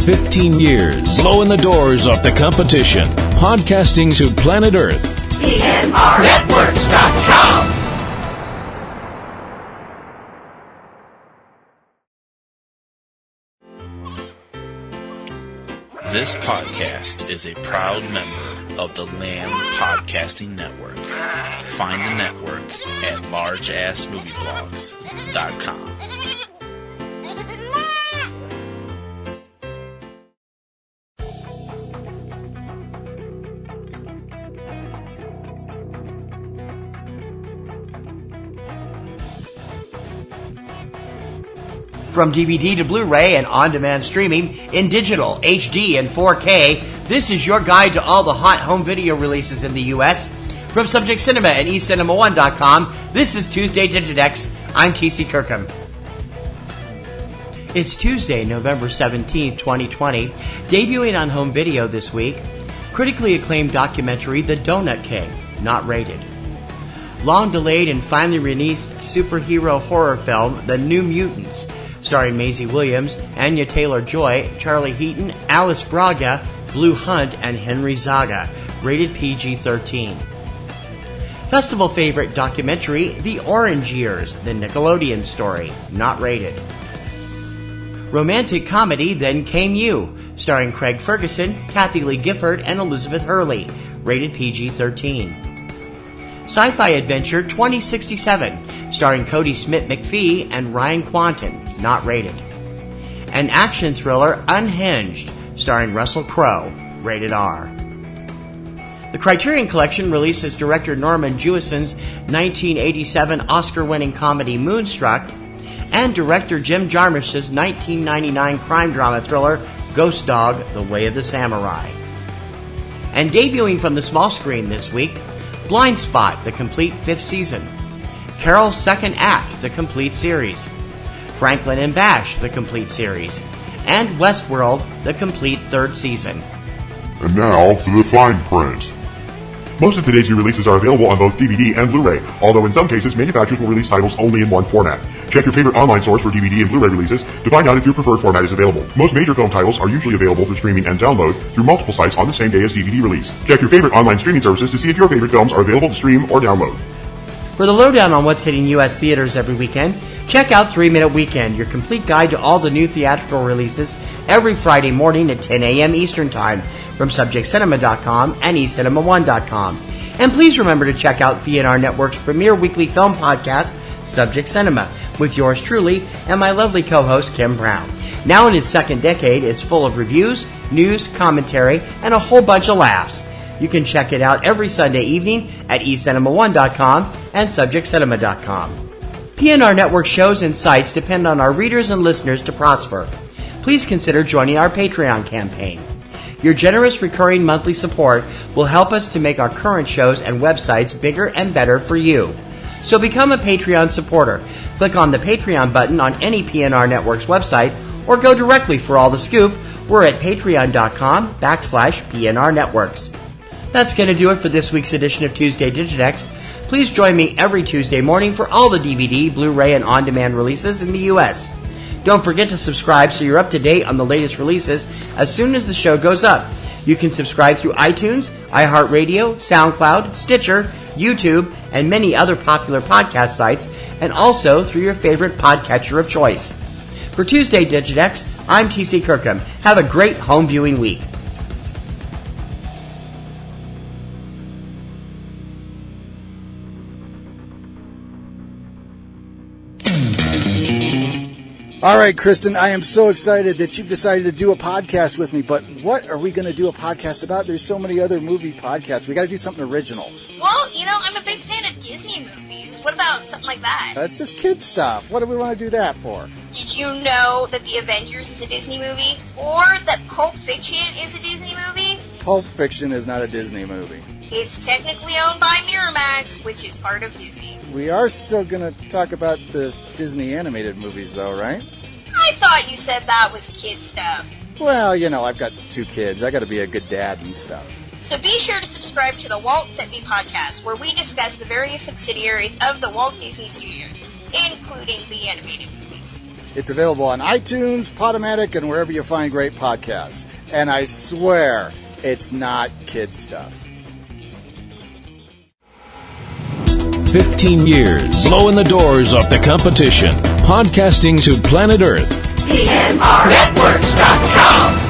15 years, blowing the doors off the competition. Podcasting to planet Earth. PNRNetworks.com. This podcast is a proud member of the Lamb Podcasting Network. Find the network at largeassmovieblogs.com. From DVD to Blu-ray and on-demand streaming in digital, HD, and 4K, this is your guide to all the hot home video releases in the U.S. From Subject Cinema and eCinemaOne.com, this is Tuesday Digidex. I'm T.C. Kirkham. It's Tuesday, November 17, 2020. Debuting on home video this week, critically acclaimed documentary The Donut King, not rated. Long delayed and finally released superhero horror film The New Mutants, starring Maisie Williams, Anya Taylor-Joy, Charlie Heaton, Alice Braga, Blue Hunt, and Henry Zaga, rated PG-13. Festival favorite documentary The Orange Years, the Nickelodeon story, not rated. Romantic comedy Then Came You, starring Craig Ferguson, Kathy Lee Gifford, and Elizabeth Hurley, rated PG-13. Sci-fi adventure 2067, starring Cody Smith-McPhee and Ryan Quanten, not rated. An action thriller Unhinged, starring Russell Crowe, rated R. The Criterion Collection releases director Norman Jewison's 1987 Oscar-winning comedy Moonstruck and director Jim Jarmusch's 1999 crime drama thriller Ghost Dog: The Way of the Samurai. And debuting from the small screen this week, Blind Spot, the complete 5th season. Carol's Second Act, the complete series. Franklin and Bash, the complete series. And Westworld, the complete 3rd season. And now for the fine print. Most of today's new releases are available on both DVD and Blu-ray, although in some cases manufacturers will release titles only in one format. Check your favorite online source for DVD and Blu-ray releases to find out if your preferred format is available. Most major film titles are usually available for streaming and download through multiple sites on the same day as DVD release. Check your favorite online streaming services to see if your favorite films are available to stream or download. For the lowdown on what's hitting U.S. theaters every weekend, check out 3 Minute Weekend, your complete guide to all the new theatrical releases every Friday morning at 10 a.m. Eastern Time from subjectcinema.com and eCinemaOne.com. And please remember to check out PNR Networks' premier weekly film podcast, Subject Cinema, with yours truly and my lovely co-host, Kim Brown. Now in its 2nd decade, it's full of reviews, news, commentary, and a whole bunch of laughs. You can check it out every Sunday evening at eCinemaOne.com and subjectcinema.com. PNR Network shows and sites depend on our readers and listeners to prosper. Please consider joining our Patreon campaign. Your generous recurring monthly support will help us to make our current shows and websites bigger and better for you. So become a Patreon supporter. Click on the Patreon button on any PNR Networks website or go directly for all the scoop. We're at patreon.com/PNR Networks. That's going to do it for this week's edition of Tuesday Digidex. Please join me every Tuesday morning for all the DVD, Blu-ray, and on-demand releases in the U.S. Don't forget to subscribe so you're up to date on the latest releases as soon as the show goes up. You can subscribe through iTunes, iHeartRadio, SoundCloud, Stitcher, YouTube, and many other popular podcast sites, and also through your favorite podcatcher of choice. For Tuesday Digidex, I'm T.C. Kirkham. Have a great home viewing week. All right, Kristen, I am so excited that you've decided to do a podcast with me, but what are we going to do a podcast about? There's so many other movie podcasts. We got to do something original. Well, I'm a big fan of Disney movies. What about something like that? That's just kid stuff. What do we want to do that for? Did you know that The Avengers is a Disney movie? Or that Pulp Fiction is a Disney movie? Pulp Fiction is not a Disney movie. It's technically owned by Miramax, which is part of Disney. We are still going to talk about the Disney animated movies, though, right? I thought you said that was kid stuff. Well, I've got 2 kids. I got to be a good dad and stuff. So be sure to subscribe to the Walt Sent Me podcast, where we discuss the various subsidiaries of the Walt Disney Studios, including the animated movies. It's available on iTunes, Podomatic, and wherever you find great podcasts. And I swear, it's not kid stuff. 15 years, blowing the doors off the competition, podcasting to planet Earth. PNRNetworks.com.